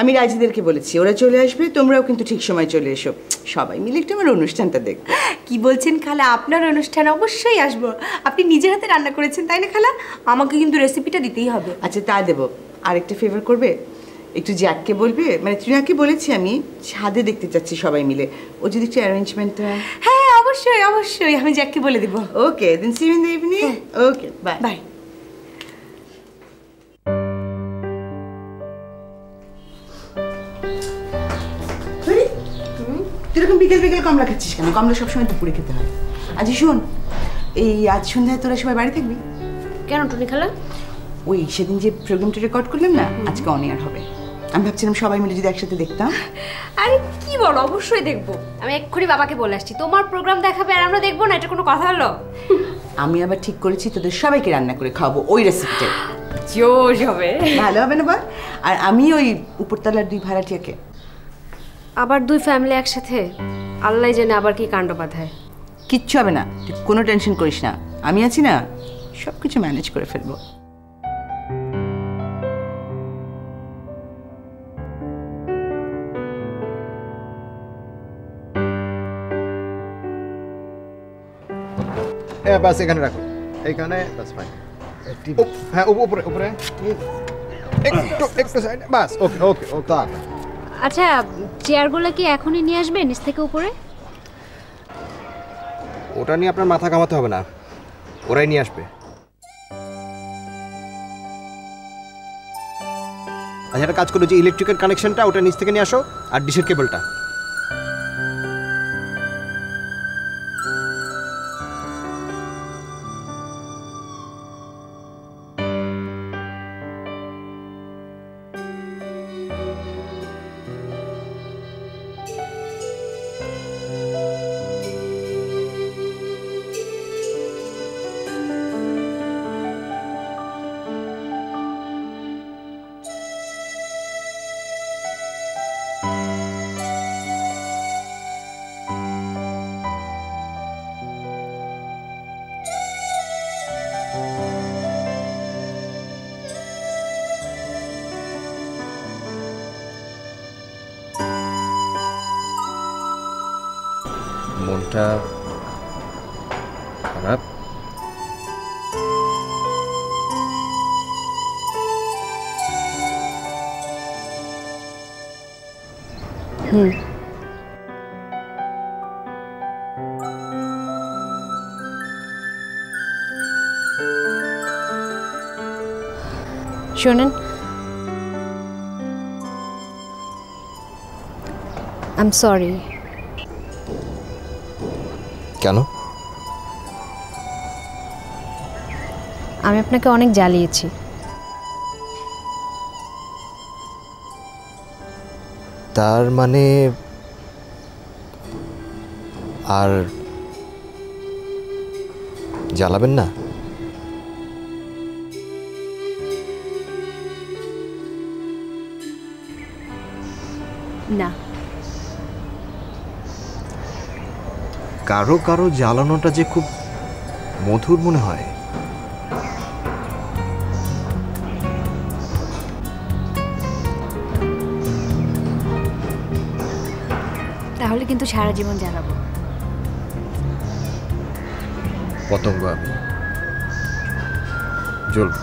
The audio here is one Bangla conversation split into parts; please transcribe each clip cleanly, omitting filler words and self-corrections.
আমি রাজিদেরকে বলেছি ওরা চলে আসবে, তোমরাও কিন্তু ঠিক সময় চলে এসো, সবাই মিলে একটু আমার অনুষ্ঠানটা দেখবো। কি বলছেন খালা, আপনার অনুষ্ঠান অবশ্যই আসবো। আপনি নিজের হাতে রান্না করেছেন তাই না খালা? আমাকে কিন্তু রেসিপিটা দিতেই হবে। আচ্ছা তা দেবো, আরেকটা ফেভার করবে, একটু জ্যাককে বলবে, মানে ত্রিনাকে বলেছি আমি ছাদে দেখতে চাচ্ছি সবাই মিলে, ও যদি একটু অ্যারেঞ্জমেন্টটা। হ্যাঁ অবশ্যই অবশ্যই, আমি জ্যাককে বলে দেবো। Okay then see you in the evening. Okay bye bye. তুই এরকম বিকেল বিকেল কমলা খাচ্ছিস কেন? কমলা সবসময় দুপুরে খেতে হয়। আজ শোন, এই আজ সন্ধ্যায় তোরা সবাই বাড়ি থাকবি? কেন টুনি খালা? ওই সেদিন যে প্রোগ্রামটা রেকর্ড করলাম না, আজকে অন এয়ার হবে। আমি ভাবছিলাম সবাই মিলে যদি একসাথে দেখতাম। আরে কি বল, অবশ্যই দেখবো। আমি এক্ষুনি বাবাকে বলে আসছি, তোমার প্রোগ্রাম দেখাবে আর আমরা দেখবো না, এটা কোনো কথা হলো? আমি আবার ঠিক করেছি তোদের সবাইকে রান্না করে খাওয়াবো ওই রেসিপিটাই। জোশ হবে। ভালো হবে না বল? আর আমি ওই উপরতলার 2 ভাড়াটিয়াকে। আবার 2 ফ্যামিলি একসাথে, আল্লাহ জানে আবার কি কাণ্ড বাঁধায়। কিচ্ছু হবে না, তুই কোনো টেনশন করিস না, আমি আছি না, সব কিছু ম্যানেজ করে ফেলবো। বাস এখানে রাখো, এইখানে বাস ফাইন। হ্যাঁ উপরে উপরে একটু সাইড, বাস ওকে ওকে ওকে। আচ্ছা চেয়ারগুলো কি এখনই নিয়ে আসবে নিচ থেকে উপরে? ওটা নিয়ে আপনার মাথা ঘামাতে হবে না, ওরাই নিয়ে আসবে। আচ্ছা একটা কাজ করো, যে ইলেকট্রিকের কানেকশনটা ওটা নিচ থেকে নিয়ে আসো, আর ডিশের কেবলটা। মনটা খারাপ? শোনেন, আই এম সরি। কেন? আমি আপনাকে অনেক জ্বালিয়েছি। তার মানে আর জ্বালাবেন না? না, কারো কারো জ্বালানোটা যে খুব মধুর মনে হয়। তাহলে কিন্তু সারা জীবন জ্বালাবো। পতঙ্গ আমি জ্বলব।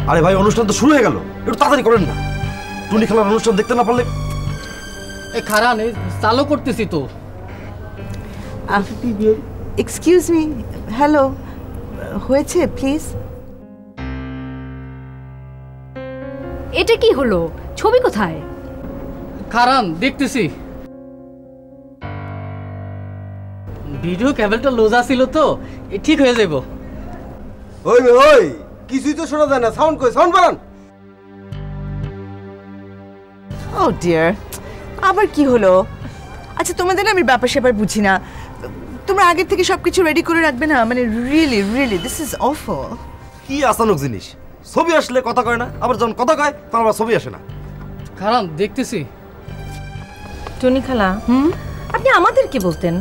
আরে ভাই অনুষ্ঠান তো শুরু হয়ে গেল, একটু তাড়াতাড়ি করেন না। টুনি খেলার অনুষ্ঠান দেখতে না পারলে। এই খারাপ চালু করতেছি তো। এক্সকিউজ মি, হ্যালো, হয়েছে প্লিজ? এটা কি হলো? ছবি কোথায়? খারাপ দেখতেছি। ভিডিও কেবলটা লোজা ছিল তো, ঠিক হয়ে যাব। ওই ওই কিছুই তো শোনা যায় না, সাউন্ড কই? সাউন্ড বাড়ান। ও ডিয়ার, আবার কি হলো? আচ্ছা তোমাদের আমি ব্যাপার স্যাপার বুঝি না, তোমরা আগের থেকে সবকিছু রেডি করে রাখবে না? মানে রিয়েলি রিয়েলি দিস ইজ অফল। কি আসানক জিনিস, ছবি আসলে কথা কয় না, আবার যখন কথা কয় তখন আবার ছবি আসে না। খারাপ দেখতেছি। টনি খালা, আপনি আমাদেরকে বলতেন,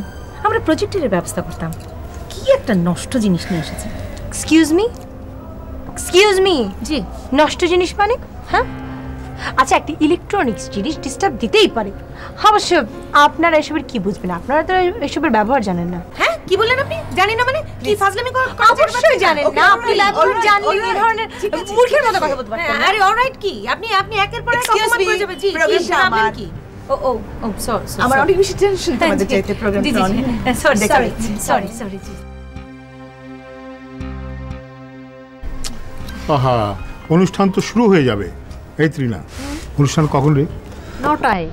আমরা প্রজেক্টের ব্যবস্থা করতাম। কি একটা নষ্ট জিনিস নিয়ে এসেছে। এক্সকিউজ মি, জি, নষ্ট জিনিস মানে? হ্যাঁ, আচ্ছা একটা ইলেকট্রনিক্স জিনিস ডিস্টার্ব দিতেই পারে, অবশ্য আপনারা এসবের কি বুঝবেন, আপনারা তো এসবের ব্যবহার জানেন না। হ্যাঁ কি বললেন আপনি? জানি না মানে কি ফাজলামি অবশ্যই জানেন না, আপনি ব্যবহার জানলে এই ধরনের মূর্খের মতো কথা বলতে পারতেন না। আরে অলরাইট, কি আপনি একের পর এক অপমান করে যাবেন। জি, প্রোগ্রামটা আমার। কি ও ও ও সরি, আমার অনেক বেশি টেনশন তোমাদের চাইতে প্রোগ্রামটা অনেক। সরি জি। আহা, অনুষ্ঠান তো শুরু হয়ে যাবে। এই ত্রিনা, অনুষ্ঠান কখন রে? 9টায়।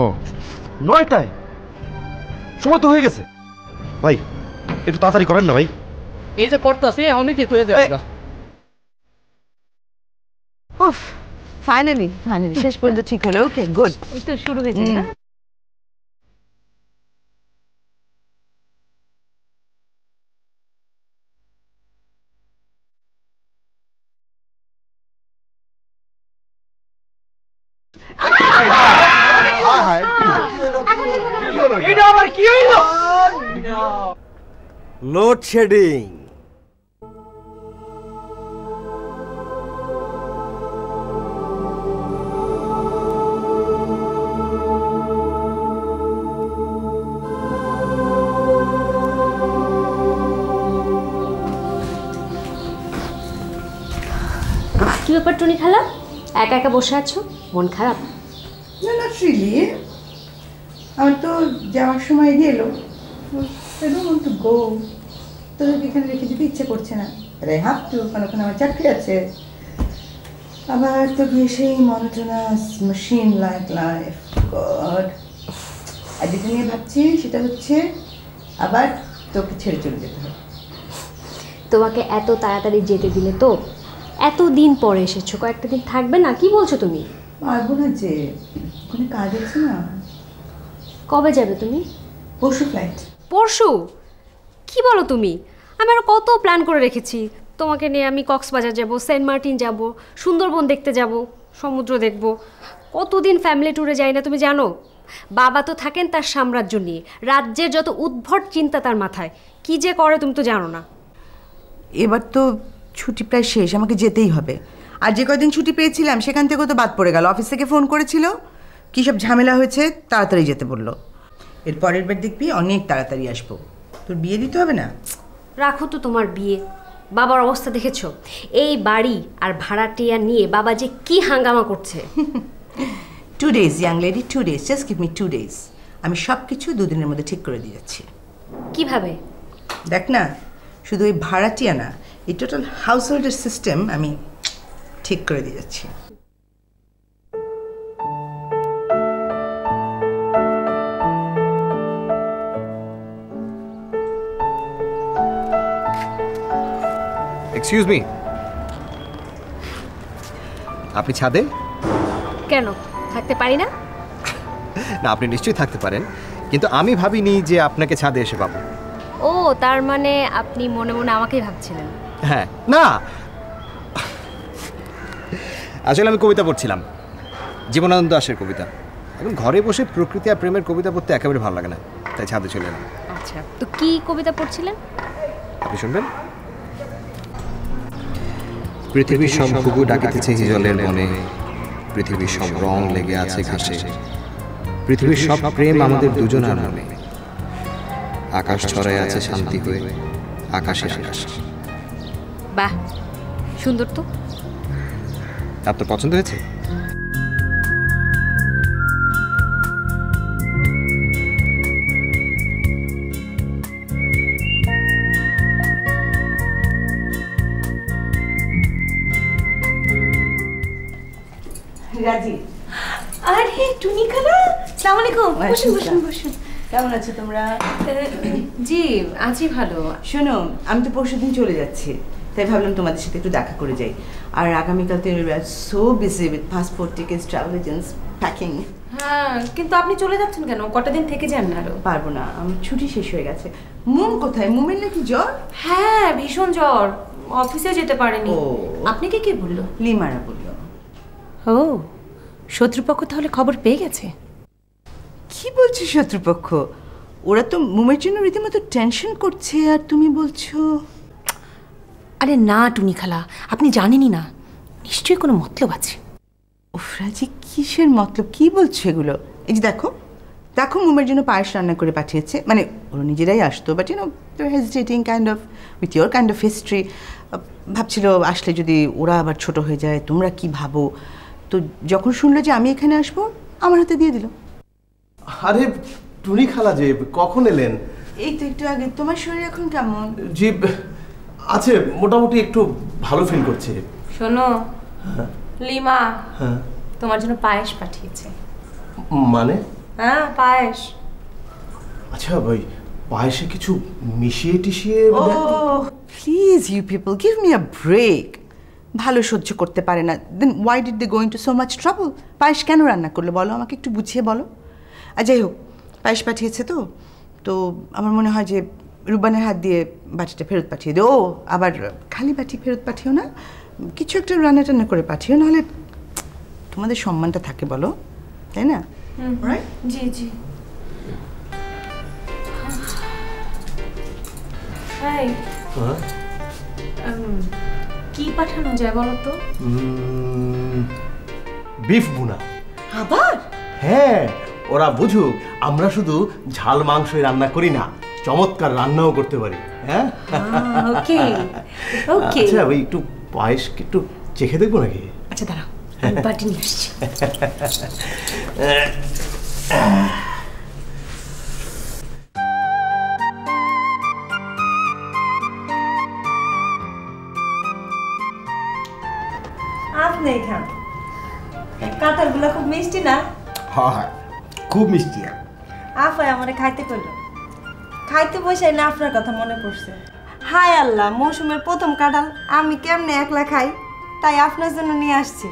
ও 9টায়? সময় তো হয়ে গেছে। ভাই একটু তাড়াতাড়ি করেন না ভাই। এই যে করতেছি এখনই ঠিক হয়ে যাবে। ওফ, ফাইনালি শেষ পর্যন্ত ঠিক হলো। ওকে গুড, এই তো শুরু হয়েছে না? এটা আবার কি হইলো? লোডশেডিং। কি ব্যাপার টুনি খালা, একা একা বসে আছো? মন খারাপ? না না রিয়েলি, আমার তো যাওয়ার সময় গেল, I don't want to go. তোদেরকে এখানে রেখে যেতে ইচ্ছে করছে না, আই হ্যাভ টু, কারণ ওখানে আমার চাকরি আছে। আবার তো গিয়ে সেই monotonous machine like life. God, আর যেটা নিয়ে ভাবছি সেটা হচ্ছে আবার তোকে ছেড়ে চলে যেতে হবে। তোমাকে এত তাড়াতাড়ি যেতে দিলে তো? এতদিন পরে এসেছো, কয়েকটা দিন থাকবে না? কি বলছো তুমি? পারবো না যে, ওখানে কাজ আছে না। কবে যাবে তুমি? পরশু ফ্লাইট। পরশু? কি বলো তুমি? আমি আরো কত প্ল্যান করে রেখেছি। তোমাকে নিয়ে আমি কক্সবাজার যাব, সেন্ট মার্টিন যাব, সুন্দরবন দেখতে যাব, সমুদ্র দেখব। কতদিন ফ্যামিলি ট্যুরে যাই না তুমি জানো? বাবা তো থাকেন তার সাম্রাজ্য নিয়ে, রাজ্যের যত উদ্ভট চিন্তা তার মাথায়, কি যে করে তুমি তো জানো না। এবার তো ছুটি প্রায় শেষ, আমাকে যেতেই হবে। আর যে কদিন ছুটি পেয়েছিলাম সেখান থেকেও তো বাদ পড়ে গেল। অফিস থেকে ফোন করেছিল, কী সব ঝামেলা হয়েছে, তাড়াতাড়ি যেতে বললো। এর পরের বার দেখবি অনেক তাড়াতাড়ি আসবো। তোর বিয়ে দিতে হবে না? রাখো তো তোমার বিয়ে। বাবার অবস্থা দেখেছো? এই বাড়ি আর ভাড়াটিয়া নিয়ে বাবা যে কি হাঙ্গামা করছে। 2 days young lady, 2 days, just give me 2 days। আমি সব কিছু 2 দিনের মধ্যে ঠিক করে দিয়ে যাচ্ছি। কিভাবে? দেখ না, শুধু ওই ভাড়াটিয়া না, এই টোটাল হাউস হোল্ডের সিস্টেম আমি ঠিক করে দিয়ে যাচ্ছি। এক্সকিউজ মি, আপনি ছাদে? কেন থাকতে পারি না? না, আপনি নিশ্চয়ই থাকতে পারেন, কিন্তু আমি ভাবিনি যে আপনাকে ছাদে এসে পাবো। ও, তার মানে আপনি মনে মনে আমাকেই ভাবছিলেন? হ্যাঁ, না আসলে আমি কবিতা পড়ছিলাম, জীবনানন্দ দাশের কবিতা। এখন ঘরে বসে প্রকৃতি আর প্রেমের কবিতা পড়তে একেবারে ভালো লাগে না, তাই ছাদে চলে এলাম। আচ্ছা, তো কি কবিতা পড়ছিলেন? আপনি শুনবেন? পৃথিবীর সব ঘুঘু ডাকিতেছে হিজলের বনে, পৃথিবীর সব রং লেগে আছে ঘাসে, পৃথিবীর সব প্রেম আমাদের দুজনার মনে, আকাশ ছড়ায় আছে শান্তি হয়ে আকাশে আকাশে। বাহ, সুন্দর তো। আপনার পছন্দ হয়েছে? রাজি, আরে টুনি খালা, আসসালামু আলাইকুম। বসুন বসুন বসুন। কেমন আছো তোমরা? জি আছি ভালো। শোনো, আমি তো পরশুদিন চলে যাচ্ছি, তাই ভাবলাম তোমাদের সাথে একটু দেখা করে যাই। আর আগামীকাল তো so busy with passport, tickets, travel agents, packing. হ্যাঁ কিন্তু আপনি চলে যাচ্ছেন কেন? কটা দিন থেকে যান না আরো? পারবো না, আমার ছুটি শেষ হয়ে গেছে। মুম কোথায়? মুমের নাকি জ্বর? হ্যাঁ ভীষণ জ্বর, অফিসে যেতে পারেনি। ও। আপনাকে কে বললো? লিমারা বললো। ও শত্রুপক্ষ তাহলে খবর পেয়ে গেছে? কি বলছো শত্রুপক্ষ? ওরা তো মুমের জন্য রীতিমতো টেনশন করছে, আর তুমি বলছো? আরে না টুনি খালা, আপনি জানেনই না, নিশ্চয়ই কোনো মতলব আছে। উফ রাজি, কিসের মতলব? কি বলছো এগুলো? এই যে দেখো দেখো, মুমের জন্য পায়েস রান্না করে পাঠিয়েছে। মানে ওরা নিজেরাই আসতো, but you know they hesitating kind of with your kind of history. ভাবছিল আসলে যদি ওরা আবার ছোট হয়ে যায়, তোমরা কি ভাবো। তো যখন শুনলো যে আমি এখানে আসবো, আমার হাতে দিয়ে দিল। আরে টুনি খালা যে কখন এলেন? এই তো একটু আগে। তোমার শরীর এখন কেমন? জি আছে, মোটামুটি একটু ভালো ফিল করছে। শোনো লিমা, হ্যাঁ তোমার জন্য পায়েস পাঠিয়েছে। মানে? হ্যাঁ পায়েস। আচ্ছা ভাই, পায়েসে কিছু মিশিয়ে টিশিয়ে? Please you people, give me a break. ভালো সহ্য করতে পারে না, then why did they go into so much trouble? পায়েস কেন রান্না করলো বলো আমাকে, একটু বুঝিয়ে বলো। আর যাই হোক, পায়েস পাঠিয়েছে তো তো আমার মনে হয় যে রুবানের হাত দিয়ে বাটিটা ফেরত পাঠিয়ে দিও। আবার খালি বাটি ফেরত পাঠিও না, কিছু একটা রান্না টান্না করে পাঠিও, নাহলে তোমাদের সম্মানটা থাকে বলো, তাই না? রাইট? জি জি। হাই, কি পাঠানো যায় বলো তো? বিফ ভুনা। আবার? হ্যাঁ, ওরা বুঝুক আমরা শুধু ঝাল মাংসই রান্না করি না, চমৎকার রান্নাও করতে পারি। হ্যাঁ ওকে ওকে। আচ্ছা ওই একটু পায়েস কি একটু চেখে দেখবো নাকি? আচ্ছা দাঁড়াও, আমি বাটি নিয়ে আসছি। আপনি খান, কাঁঠালগুলো খুব মিষ্টি না? হ্যাঁ খুব মিষ্টি। আফাই আমারে খাইতে কইল, খাইতে বসে না আপনার কথা মনে পড়ছে। হায় আল্লাহ, মৌসুমের প্রথম কাঁঠাল আমি কেমনে একলা খাই, তাই আপনার জন্য নিয়ে আসছি।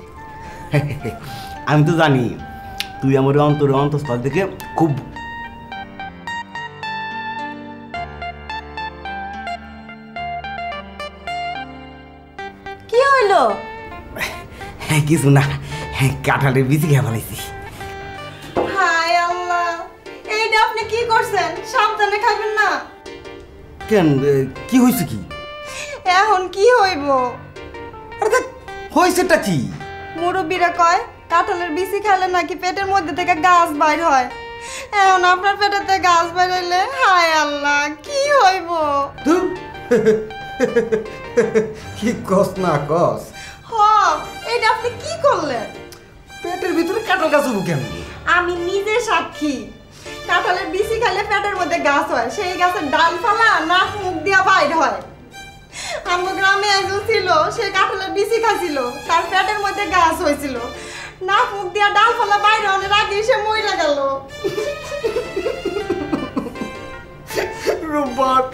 আমি তো জানি তুই আমার অন্তরে অন্তঃস্থল থেকে খুব কি হইলো? কিছু না, কাঁঠালের বিচি খেয়ে ফেলাইছি। হায় আল্লাহ, এইটা আপনি কি করছেন? সাবধানে খাবেন না। কেন, কি হয়েছে? কি এখন কি হইব? হয়েছেটা কি? মুরব্বীরা কয় কাঁঠালের বিচি খেলে নাকি পেটের মধ্যে থেকে গাছ বাইর হয়। এখন আপনার পেটেতে গাছ বাইর হইলে হায় আল্লাহ কি হইব? কি কস না কস? হ, এইটা আপনি কি করলেন? পেটের ভিতরে কাঁঠাল গাছ হবো কেন? আমি নিজে সাক্ষী। কাঁঠালের বিচি খেলে পেটের মধ্যে গাছ হয়, সেই গাছের ডাল ফালা নাক মুখ দিয়া বাইর হয়। আমার গ্রামে একজন ছিল, সে কাঁঠালের বিচি খাইছিল, তার পেটের মধ্যে গাছ হয়েছিল, নাক মুখ দিয়া ডাল ফালা বাইর হওয়ার আগে সে মইরা গেল। রোবট,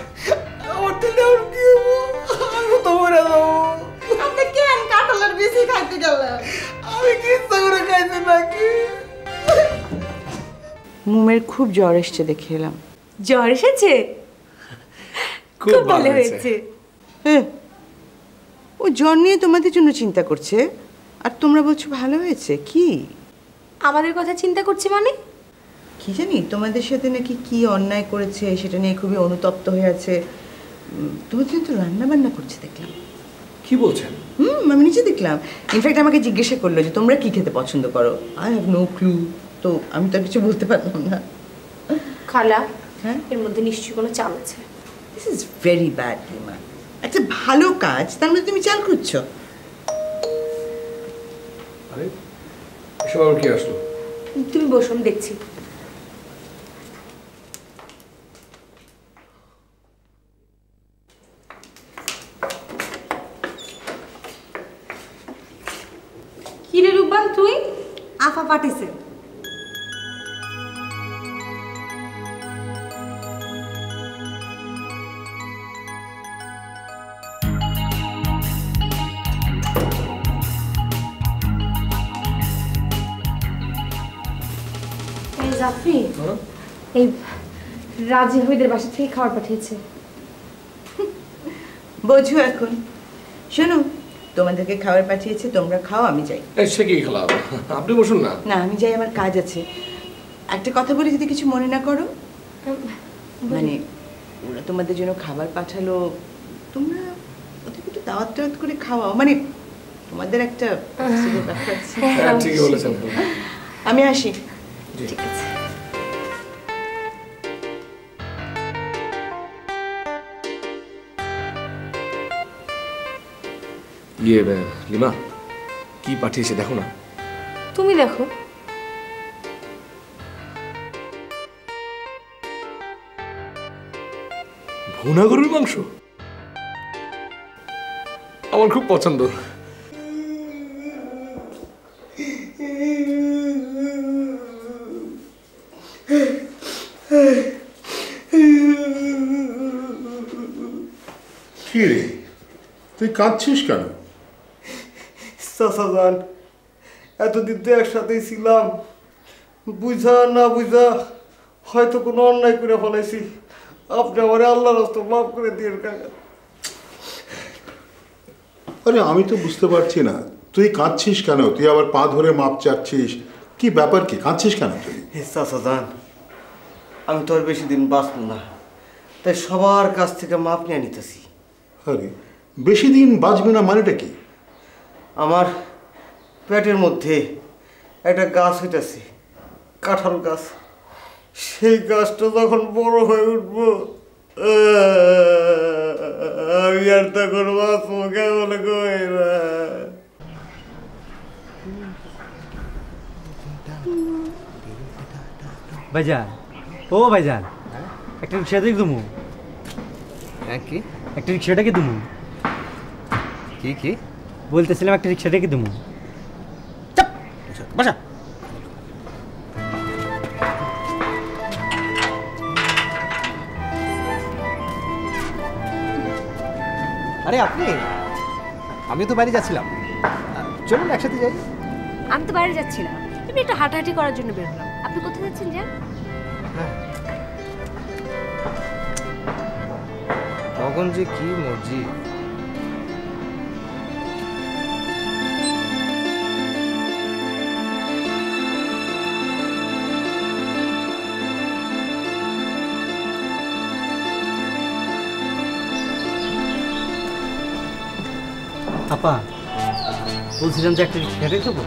আমার দিলে আর কি হবো? আমি তো মরে যাবো। আপনি কেন কাঁঠালের বিচি খাইতে গেলেন? আমি কি ইচ্ছা করে খাইছি নাকি? মুমের খুব জ্বর এসছে দেখে এলাম। জ্বর এসেছে? খুব ভালো হয়েছে। হ্যাঁ, ও জ্বর নিয়ে তোমাদের জন্য চিন্তা করছে, আর তোমরা বলছো ভালো হয়েছে। কি আমাদের কথা চিন্তা করছি মানে? কি জানি, তোমাদের সাথে নাকি কি অন্যায় করেছে সেটা নিয়ে খুবই অনুতপ্ত হয়ে আছে। তোমাদের জন্য তো রান্না বান্না করছে দেখলাম। কি বলছেন? আমি নিজে দেখলাম। ইনফ্যাক্ট আমাকে জিজ্ঞাসা করলো যে তোমরা কি খেতে পছন্দ করো। আই হ্যাভ নো ক্লু, তো আমি তো আর কিছু বলতে পারলাম না। খালা, হ্যাঁ, এর মধ্যে নিশ্চয়ই কোনো চাল আছে। This is very bad lima. একটা ভালো কাজ, তার মধ্যে তুমি চাল খুঁজছো। সবার কি আসলো? তুমি বসো, আমি দেখছি। কি রে রূপবান, তুই? আফা পাঠিয়েছে। এই জাফরি, এই রাজি হইদের বাসা থেকে খাবার পাঠিয়েছে। বোঝো এখন। শোনো, তোমাদেরকে খাবার পাঠিয়েছে, তোমরা খাও, আমি যাই। সে কি খেলা, আপনি বসুন না। না, আমি যাই, আমার কাজ আছে। একটা কথা বলে যদি কিছু মনে না করো, মানে ওরা তোমাদের জন্য খাবার পাঠালো, তোমরা ওদেরকে একটু দাওয়াত টাওয়াত করে খাওয়াও, মানে তোমাদের একটা ব্যাপার আছে। ঠিকই বলেছেন। আমি আসি। ঠিক আছে। লিমা, কি পাঠিয়েছে দেখো না। তুমি দেখো। ভুনা গরুর মাংস আমার খুব পছন্দ। কি রে, তুই কাঁদছিস কেন? চাচাজান, এতদিন তো একসাথেই ছিলাম, বুঝা না বুঝা হয়তো কোনো অন্যায় করে ফেলাইছি। আপনি আমার আল্লাহর রাস্তা মাফ করে দিয়ে কাকা। আরে আমি তো বুঝতে পারছি না তুই কাঁদছিস কেন, তুই আবার পা ধরে মাপ চাচ্ছিস, কি ব্যাপার, কি কাঁদছিস কেন তুই? চাচাজান, আমি তো আর বেশি দিন বাঁচব না, তাই সবার কাছ থেকে মাপ নিয়ে নিতেছি। আরে বেশি দিন বাঁচবে না মানেটা কি? আমার পেটের মধ্যে একটা গাছ হইতেছে, কাঁঠাল গাছ। সেই গাছটা যখন বড় হয়ে উঠবো, আমি আর তখন বাঁচবো কেমন করে না। ভাইজান, ও ভাইজান, একটা রিক্সা দেখে তুমি। হ্যাঁ, কি একটা রিক্সাটাকে তুমি? কি কি বলতেছিলাম, একটা রিক্সাটাকে তুমি। বাসা আরে আপনি, আমি তো বাইরে যাচ্ছিলাম, চলুন একসাথে যাই। আমি তো বাইরে যাচ্ছিলাম, এমনি একটু হাঁটাহাঁটি করার জন্য বের হলাম। আপনি কোথায় যাচ্ছেন যান? তখন যে কি মর্জি। আপা, বলছিলাম যে একটা রিক্সা দেবো।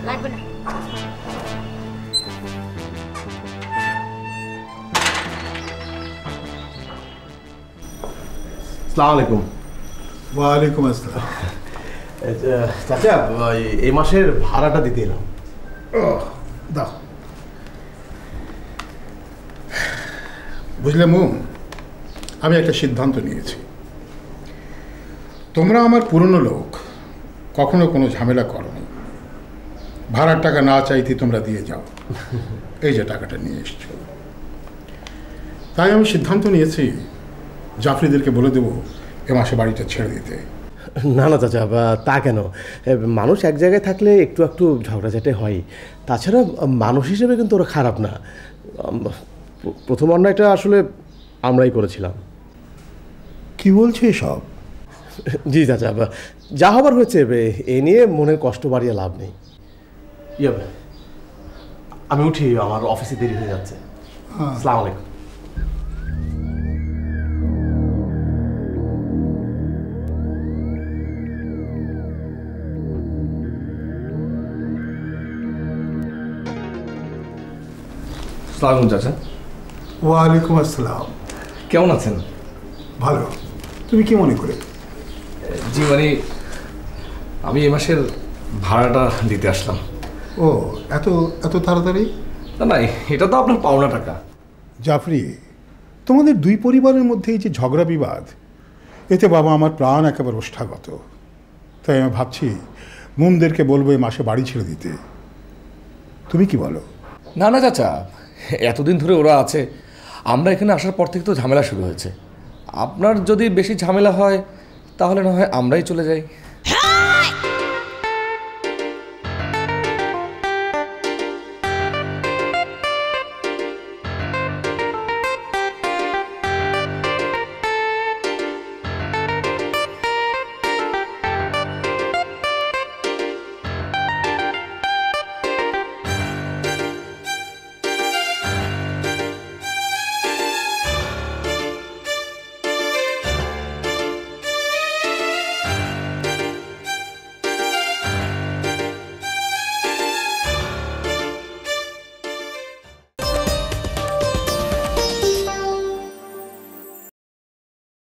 লাগবে না। আসসালামু আলাইকুম। ওয়ালাইকুম আসসালাম। চাচা, এই মাসের ভাড়াটা দিতে এলাম। দাও। বুঝলে মু, আমি একটা সিদ্ধান্ত নিয়েছি। তোমরা আমার পুরনো লোক, কখনো কোনো ঝামেলা করোনি, ভাড়ার টাকা না চাইতে তোমরা দিয়ে যাও। এই যে টাকাটা নিয়ে এসছো, তাই আমি সিদ্ধান্ত নিয়েছি জাফরিদেরকে বলে দেবো এ মাসে বাড়িটা ছেড়ে দিতে। না না চাচা, তা কেন? মানুষ এক জায়গায় থাকলে একটু একটু ঝগড়াঝাটে হয়, তাছাড়া মানুষ হিসেবে কিন্তু ওরা খারাপ না। প্রথম অন্যায়টা আসলে আমরাই করেছিলাম। কি বলছো এসব? জি চাচা, যা হবার হয়েছে, এ নিয়ে মনের কষ্ট বাড়িয়ে লাভ নেই। আমি উঠি, আমার অফিসে দেরি হয়ে যাচ্ছে। আসসালামু আলাইকুম। সালাম চাচা। ওয়ালাইকুম আসসালাম। কেমন আছেন? ভালো। তুমি কি মনে করে? জি মানে আমি এ মাসের ভাড়াটা দিতে আসলাম। ও এত এত তাড়াতাড়ি? না, এটা তো আপনার পাওনা টাকা। জাফরি, তোমাদের দুই পরিবারের মধ্যে এই যে ঝগড়া বিবাদ, এতে বাবা আমার প্রাণ একেবারে ওষ্ঠাগত। তাই আমি ভাবছি মুমদেরকে বলবো এই মাসে বাড়ি ছেড়ে দিতে। তুমি কি বলো? না চাচা, এতদিন ধরে ওরা আছে, আমরা এখানে আসার পর থেকে তো ঝামেলা শুরু হয়েছে। আপনার যদি বেশি ঝামেলা হয় তাহলে না হয় আমরাই চলে যাই।